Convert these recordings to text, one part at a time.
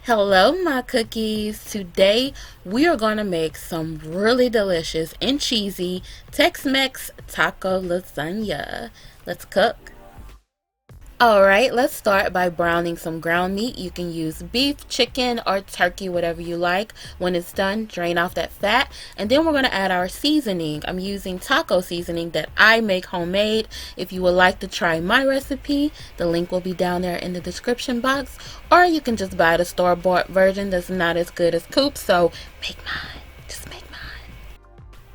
Hello, my cookies. Today we are going to make some really delicious and cheesy Tex-Mex taco lasagna. Let's cook. Alright, let's start by browning some ground meat. You can use beef, chicken, or turkey, whatever you like. When it's done, drain off that fat. And then we're going to add our seasoning. I'm using taco seasoning that I make homemade. If you would like to try my recipe, the link will be down there in the description box. Or you can just buy the store-bought version that's not as good as Coop. So make mine. Just make mine.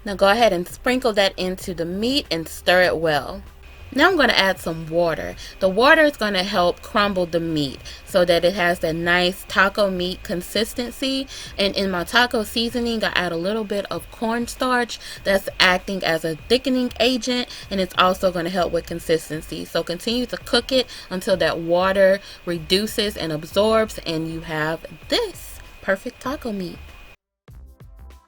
Now go ahead and sprinkle that into the meat and stir it well. Now I'm going to add some water. The water is going to help crumble the meat so that it has that nice taco meat consistency. And in my taco seasoning, I add a little bit of cornstarch that's acting as a thickening agent, and it's also going to help with consistency. So continue to cook it until that water reduces and absorbs, and you have this perfect taco meat.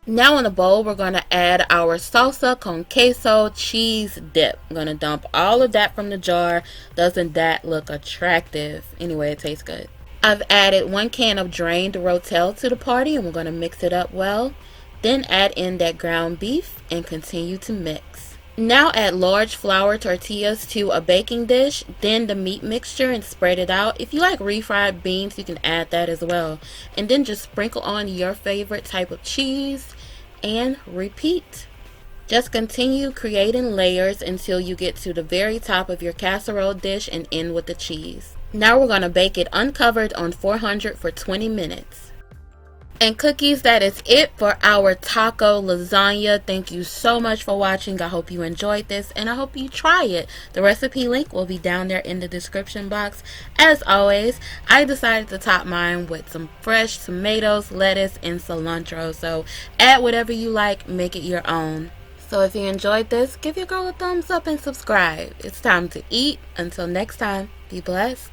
Now in a bowl, we're going to add our salsa con queso cheese dip. I'm going to dump all of that from the jar. Doesn't that look attractive? Anyway, it tastes good. I've added 1 can of drained rotel to the party, and we're going to mix it up well. Then add in that ground beef and continue to mix. Now add large flour tortillas to a baking dish, then the meat mixture and spread it out. If you like refried beans, you can add that as well. And then just sprinkle on your favorite type of cheese and repeat. Just continue creating layers until you get to the very top of your casserole dish and end with the cheese. Now we're going to bake it uncovered on 400 for 20 minutes. And cookies, that is it for our taco lasagna. Thank you so much for watching. I hope you enjoyed this and I hope you try it. The recipe link will be down there in the description box. As always, I decided to top mine with some fresh tomatoes, lettuce, and cilantro. So add whatever you like, make it your own. So if you enjoyed this, give your girl a thumbs up and subscribe. It's time to eat. Until next time, be blessed.